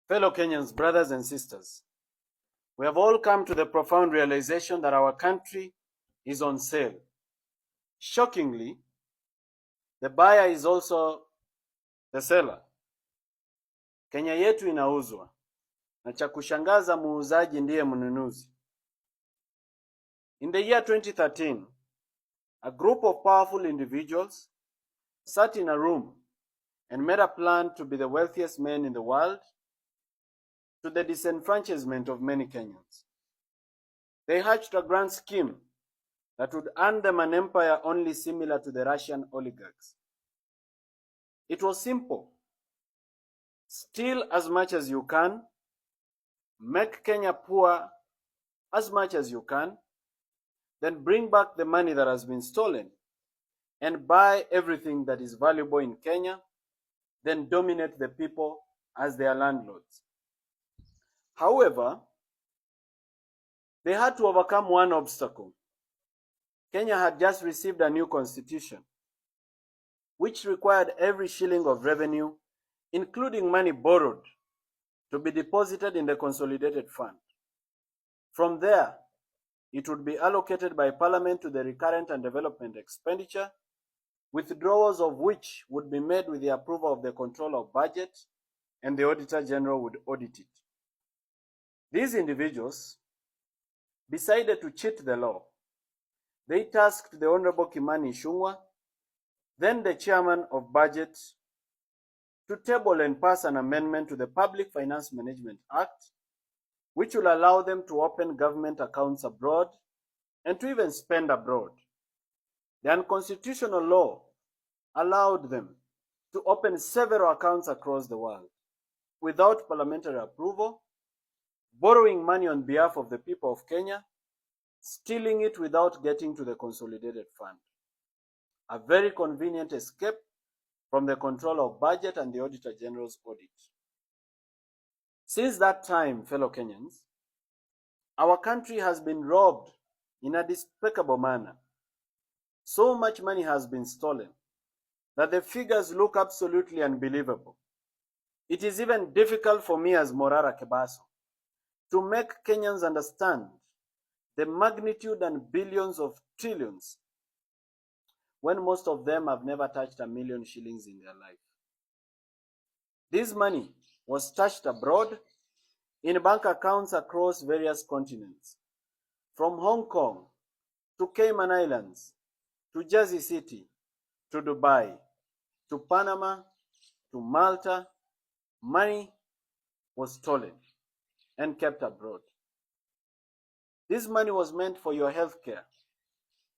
Fellow Kenyans, brothers and sisters, we have all come to the profound realization that our country is on sale. Shockingly, the buyer is also the seller. Kenya yetu inauzwa, na cha kushangaza muuzaji ndiye mnunuzi. In the year 2013, a group of powerful individuals sat in a room and made a plan to be the wealthiest men in the world, to the disenfranchisement of many Kenyans. They hatched a grand scheme that would earn them an empire only similar to the Russian oligarchs. It was simple. Steal as much as you can, make Kenya poor as much as you can, then bring back the money that has been stolen and buy everything that is valuable in Kenya, then dominate the people as their landlords. However, they had to overcome one obstacle. Kenya had just received a new constitution, which required every shilling of revenue, including money borrowed, to be deposited in the consolidated fund. From there, it would be allocated by Parliament to the recurrent and development expenditure, withdrawals of which would be made with the approval of the Controller of Budget, and the Auditor General would audit it. These individuals decided to cheat the law. They tasked the Honorable Kimani Ichung'wah, then the Chairman of Budget, to table and pass an amendment to the Public Finance Management Act, which will allow them to open government accounts abroad and to even spend abroad. The unconstitutional law allowed them to open several accounts across the world without parliamentary approval, borrowing money on behalf of the people of Kenya, stealing it without getting to the consolidated fund. A very convenient escape from the Controller of Budget and the Auditor General's audit. Since that time, fellow Kenyans, our country has been robbed in a despicable manner. So much money has been stolen that the figures look absolutely unbelievable. It is even difficult for me as Morara Kebaso to make Kenyans understand the magnitude and billions of trillions when most of them have never touched 1 million shillings in their life. This money was stashed abroad in bank accounts across various continents, from Hong Kong to Cayman Islands, to Jersey City, to Dubai, to Panama, to Malta. Money was stolen and kept abroad. This money was meant for your health care.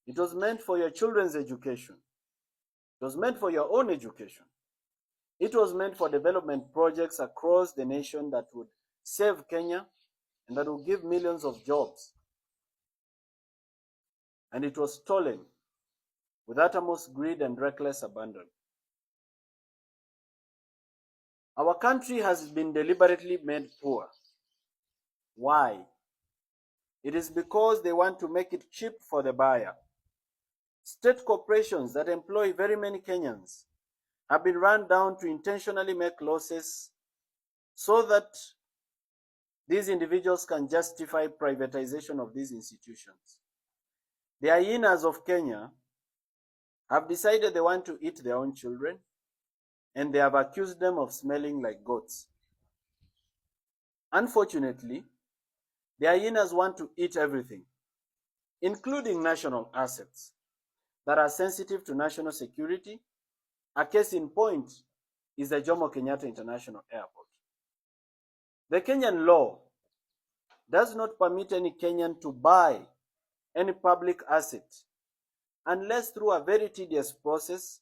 It was meant for your children's education. It was meant for your own education. It was meant for development projects across the nation that would save Kenya and that would give millions of jobs. And it was stolen with uttermost greed and reckless abandon. Our country has been deliberately made poor. Why? It is because they want to make it cheap for the buyer. State corporations that employ very many Kenyans have been run down to intentionally make losses so that these individuals can justify privatization of these institutions. The hyenas of Kenya have decided they want to eat their own children, and they have accused them of smelling like goats. Unfortunately, the hyenas want to eat everything, including national assets that are sensitive to national security. A case in point is the Jomo Kenyatta International Airport. The Kenyan law does not permit any Kenyan to buy any public asset unless through a very tedious process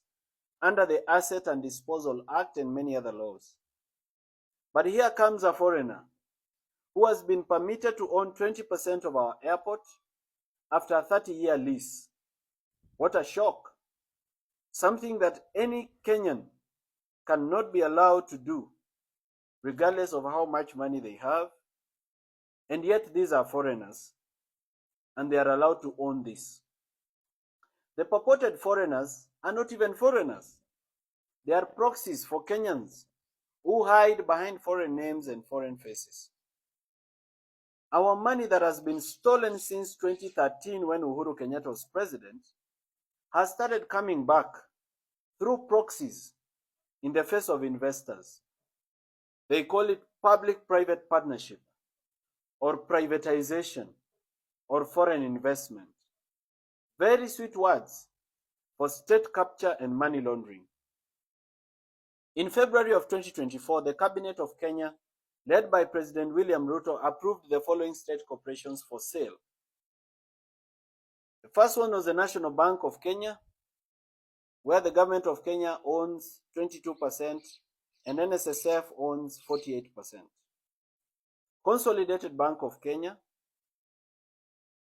under the Asset and Disposal Act and many other laws. But here comes a foreigner who has been permitted to own 20% of our airport after a 30-year lease. What a shock! Something that any Kenyan cannot be allowed to do, regardless of how much money they have, and yet these are foreigners, and they are allowed to own this. The purported foreigners are not even foreigners. They are proxies for Kenyans who hide behind foreign names and foreign faces. Our money that has been stolen since 2013 when Uhuru Kenyatta was president has started coming back through proxies in the face of investors. They call it public-private partnership or privatization or foreign investment. Very sweet words for state capture and money laundering. In February of 2024, the Cabinet of Kenya, led by President William Ruto, approved the following state corporations for sale. The first one was the National Bank of Kenya, where the government of Kenya owns 22% and NSSF owns 48%. Consolidated Bank of Kenya,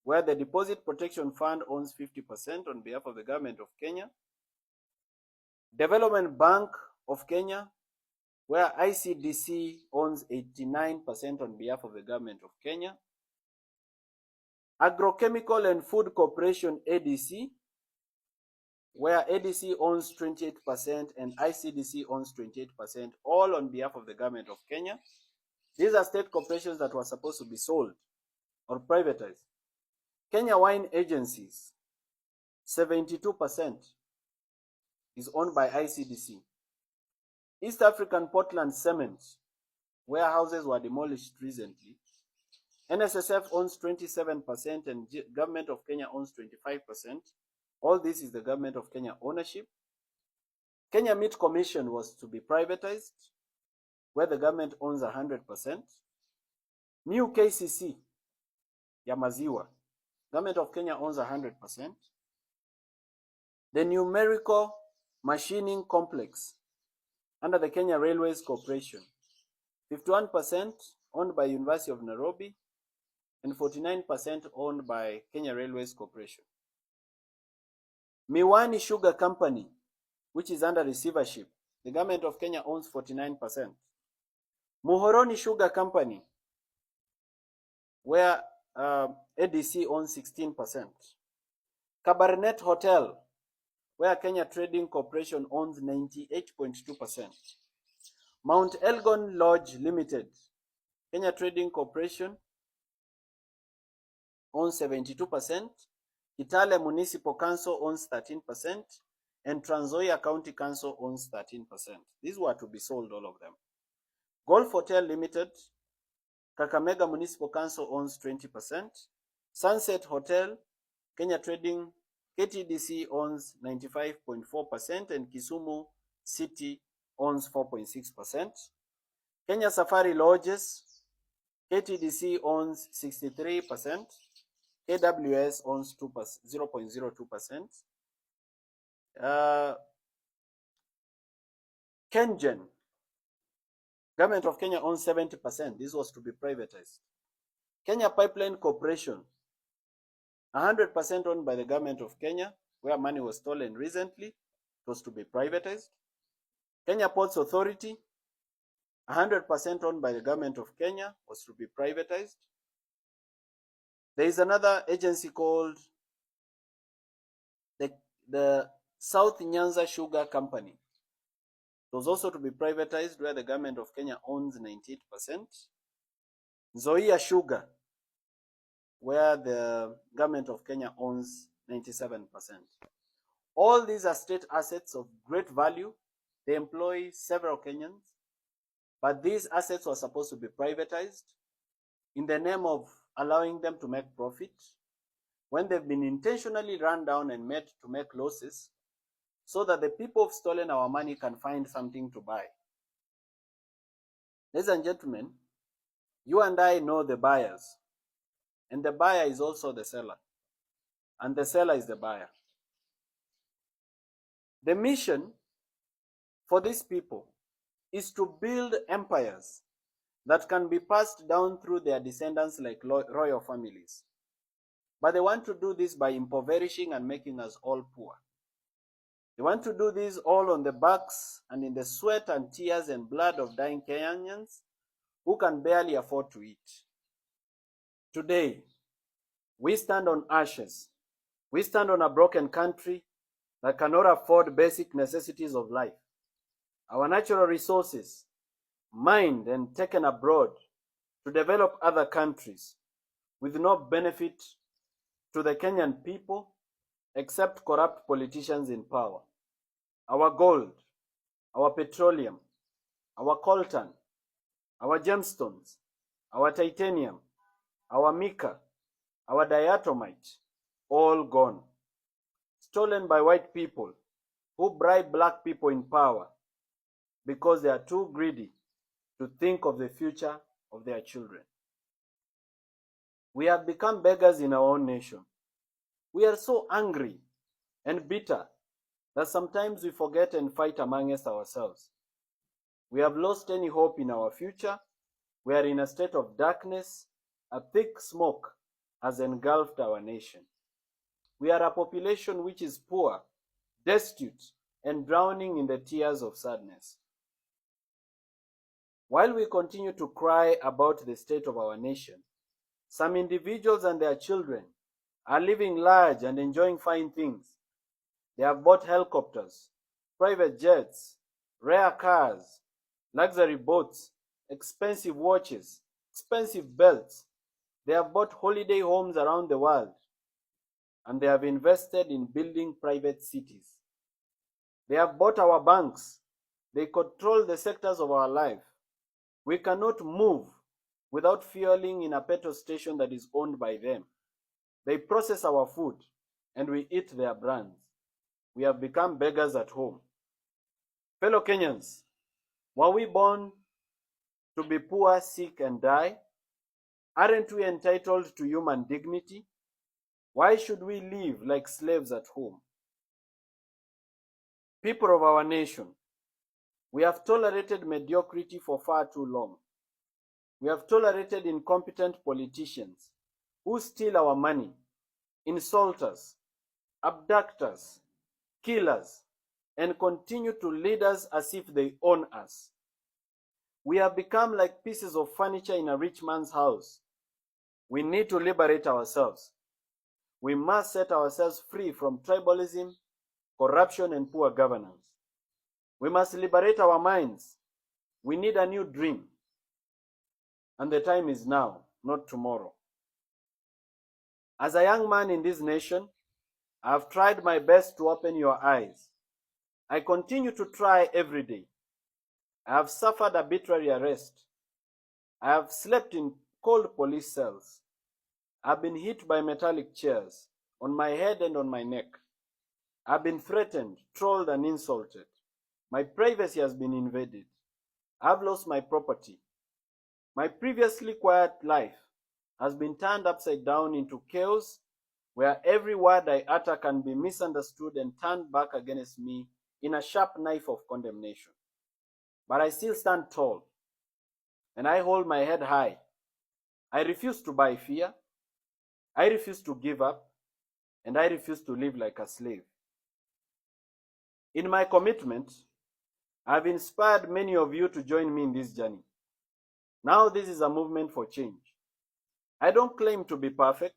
where the Deposit Protection Fund owns 50% on behalf of the government of Kenya. Development Bank of Kenya, where ICDC owns 89% on behalf of the government of Kenya. Agrochemical and Food Corporation ADC, where ADC owns 28% and ICDC owns 28%, all on behalf of the government of Kenya. These are state corporations that were supposed to be sold or privatized. Kenya Wine Agencies, 72% is owned by ICDC. East African Portland Cement, where houses were demolished recently, NSSF owns 27% and government of Kenya owns 25%. All this is the government of Kenya ownership. Kenya Meat Commission was to be privatized, where the government owns 100%. New KCC, ya maziwa, government of Kenya owns 100%. The Numerical Machining Complex, under the Kenya Railways Corporation, 51% owned by University of Nairobi and 49% owned by Kenya Railways Corporation. Miwani Sugar Company, which is under receivership, the government of Kenya owns 49%. Muhoroni Sugar Company, where ADC owns 16%. Cabernet Hotel, where Kenya Trading Corporation owns 98.2%. Mount Elgon Lodge Limited, Kenya Trading Corporation owns 72%. Kitale Municipal Council owns 13%. And Trans Nzoia County Council owns 13%. These were to be sold, all of them. Golf Hotel Limited, Kakamega Municipal Council owns 20%. Sunset Hotel, Kenya Trading, KTDC owns 95.4% and Kisumu City owns 4.6%. Kenya Safari Lodges, KTDC owns 63%. KWS owns 0.02%. Genz, government of Kenya owns 70%. This was to be privatized. Kenya Pipeline Corporation, 100% owned by the government of Kenya, where money was stolen recently. It was to be privatized. Kenya Ports Authority, 100% owned by the government of Kenya, was to be privatized. There is another agency called the South Nyanza Sugar Company. It was also to be privatized, where the government of Kenya owns 98%. Nzoia Sugar, where the government of Kenya owns 97%. All these are state assets of great value. They employ several Kenyans, but these assets were supposed to be privatized in the name of allowing them to make profit, when they've been intentionally run down and made to make losses, so that the people who've stolen our money can find something to buy. Ladies and gentlemen, you and I know the buyers, and the buyer is also the seller, and the seller is the buyer. The mission for these people is to build empires that can be passed down through their descendants like royal families. But they want to do this by impoverishing and making us all poor. They want to do this all on the backs and in the sweat and tears and blood of dying Kenyans who can barely afford to eat. Today, we stand on ashes. We stand on a broken country that cannot afford basic necessities of life. Our natural resources mined and taken abroad to develop other countries with no benefit to the Kenyan people except corrupt politicians in power. Our gold, our petroleum, our coltan, our gemstones, our titanium, our mica, our diatomite, all gone. Stolen by white people who bribe black people in power because they are too greedy to think of the future of their children. We have become beggars in our own nation. We are so angry and bitter that sometimes we forget and fight amongst ourselves. We have lost any hope in our future. We are in a state of darkness. A thick smoke has engulfed our nation. We are a population which is poor, destitute, and drowning in the tears of sadness. While we continue to cry about the state of our nation, some individuals and their children are living large and enjoying fine things. They have bought helicopters, private jets, rare cars, luxury boats, expensive watches, expensive belts. They have bought holiday homes around the world, and they have invested in building private cities. They have bought our banks. They control the sectors of our life. We cannot move without fueling in a petrol station that is owned by them. They process our food, and we eat their brands. We have become beggars at home. Fellow Kenyans, were we born to be poor, sick, and die? Aren't we entitled to human dignity? Why should we live like slaves at home? People of our nation, we have tolerated mediocrity for far too long. We have tolerated incompetent politicians who steal our money, insult us, abduct us, kill us, and continue to lead us as if they own us. We have become like pieces of furniture in a rich man's house. We need to liberate ourselves. We must set ourselves free from tribalism, corruption, and poor governance. We must liberate our minds. We need a new dream. And the time is now, not tomorrow. As a young man in this nation, I have tried my best to open your eyes. I continue to try every day. I have suffered arbitrary arrest. I have slept in cold police cells. I have been hit by metallic chairs on my head and on my neck. I have been threatened, trolled, and insulted. My privacy has been invaded. I have lost my property. My previously quiet life has been turned upside down into chaos where every word I utter can be misunderstood and turned back against me in a sharp knife of condemnation. But I still stand tall, and I hold my head high. I refuse to buy fear. I refuse to give up, and I refuse to live like a slave. In my commitment, I have inspired many of you to join me in this journey. Now this is a movement for change. I don't claim to be perfect,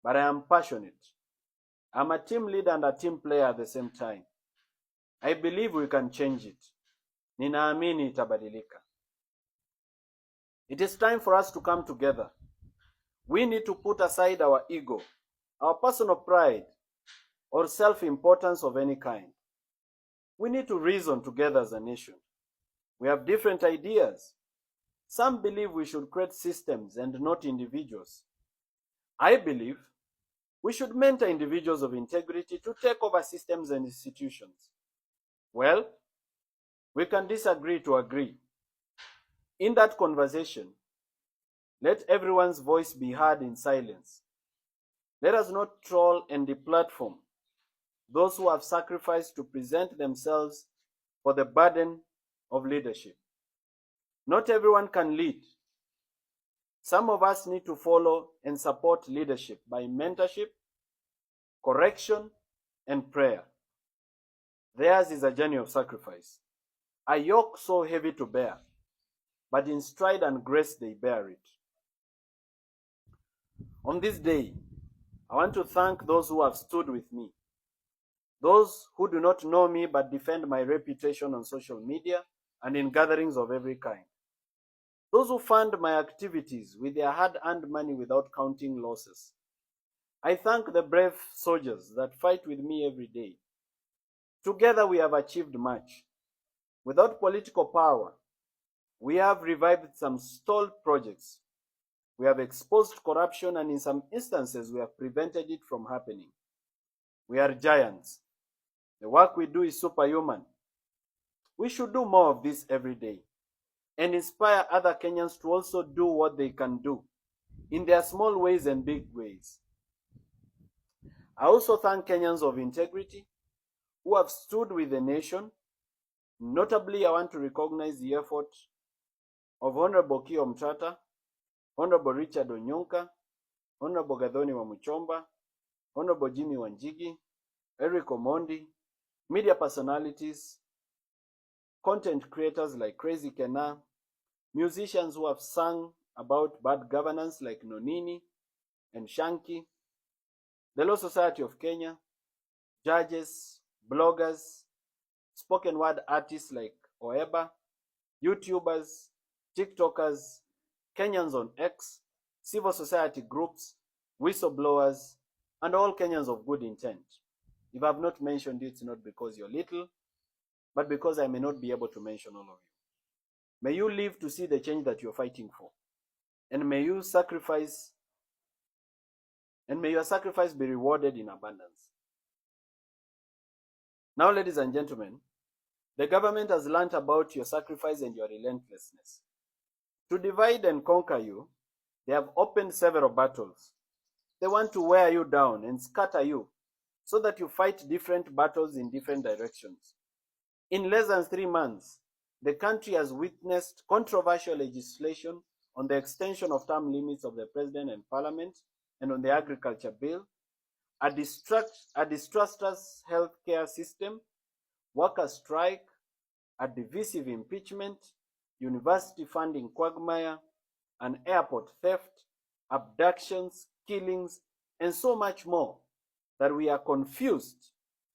but I am passionate. I'm a team leader and a team player at the same time. I believe we can change it. Ninaamini itabadilika. It is time for us to come together. We need to put aside our ego, our personal pride, or self-importance of any kind. We need to reason together as a nation. We have different ideas. Some believe we should create systems and not individuals. I believe we should mentor individuals of integrity to take over systems and institutions. Well, we can disagree to agree. In that conversation, let everyone's voice be heard in silence. Let us not troll and deplatform those who have sacrificed to present themselves for the burden of leadership. Not everyone can lead. Some of us need to follow and support leadership by mentorship, correction, and prayer. Theirs is a journey of sacrifice, a yoke so heavy to bear, but in stride and grace they bear it. On this day, I want to thank those who have stood with me, those who do not know me but defend my reputation on social media and in gatherings of every kind. Those who fund my activities with their hard-earned money without counting losses. I thank the brave soldiers that fight with me every day. Together we have achieved much. Without political power, we have revived some stalled projects. We have exposed corruption, and in some instances we have prevented it from happening. We are giants. The work we do is superhuman. We should do more of this every day and inspire other Kenyans to also do what they can do in their small ways and big ways. I also thank Kenyans of integrity who have stood with the nation. Notably, I want to recognize the effort of Honorable Kio Mtata, Honorable Richard Onyonka, Honorable Gathoni Wamuchomba, Honorable Jimmy Wanjigi, Eric Omondi, media personalities, content creators like Crazy Kena, musicians who have sung about bad governance like Nonini and Shanky, the Law Society of Kenya, judges, bloggers, spoken word artists like Oeba, YouTubers, TikTokers, Kenyans on X, civil society groups, whistleblowers, and all Kenyans of good intent. If I have not mentioned you, it's not because you're little, but because I may not be able to mention all of you. May you live to see the change that you're fighting for. And may your sacrifice be rewarded in abundance. Now, ladies and gentlemen, the government has learned about your sacrifice and your relentlessness. To divide and conquer you, they have opened several battles. They want to wear you down and scatter you so that you fight different battles in different directions. In less than 3 months, the country has witnessed controversial legislation on the extension of term limits of the president and parliament and on the agriculture bill, a disastrous healthcare system, worker strike, a divisive impeachment, university funding quagmire, an airport theft, abductions, killings, and so much more that we are confused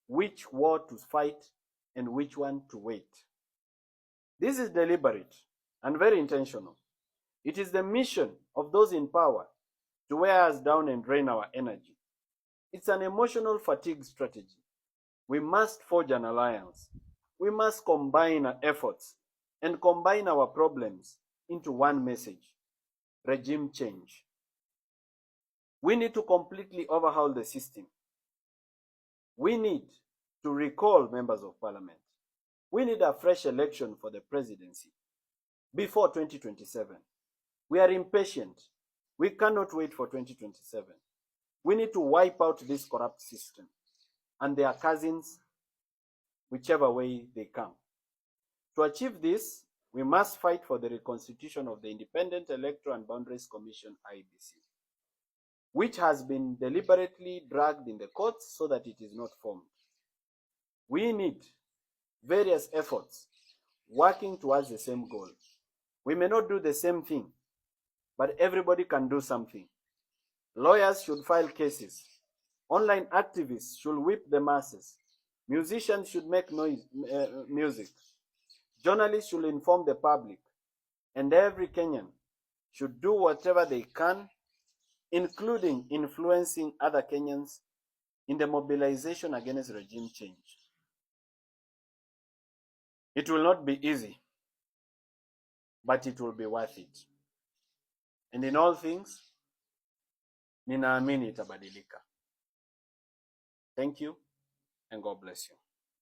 which war to fight and which one to wait. This is deliberate and very intentional. It is the mission of those in power to wear us down and drain our energy. It's an emotional fatigue strategy. We must forge an alliance. We must combine our efforts and combine our problems into one message: regime change. We need to completely overhaul the system. We need to recall members of parliament. We need a fresh election for the presidency before 2027. We are impatient. We cannot wait for 2027. We need to wipe out this corrupt system and their cousins, whichever way they come. To achieve this, we must fight for the reconstitution of the Independent Electoral and Boundaries Commission, IEBC, which has been deliberately dragged in the courts so that it is not formed. We need various efforts working towards the same goal. We may not do the same thing, but everybody can do something. Lawyers should file cases. Online activists should whip the masses. Musicians should make music. Journalists should inform the public. And every Kenyan should do whatever they can, including influencing other Kenyans in the mobilization against regime change. It will not be easy, but it will be worth it. And in all things, ninaamini itabadilika. Thank you, and God bless you.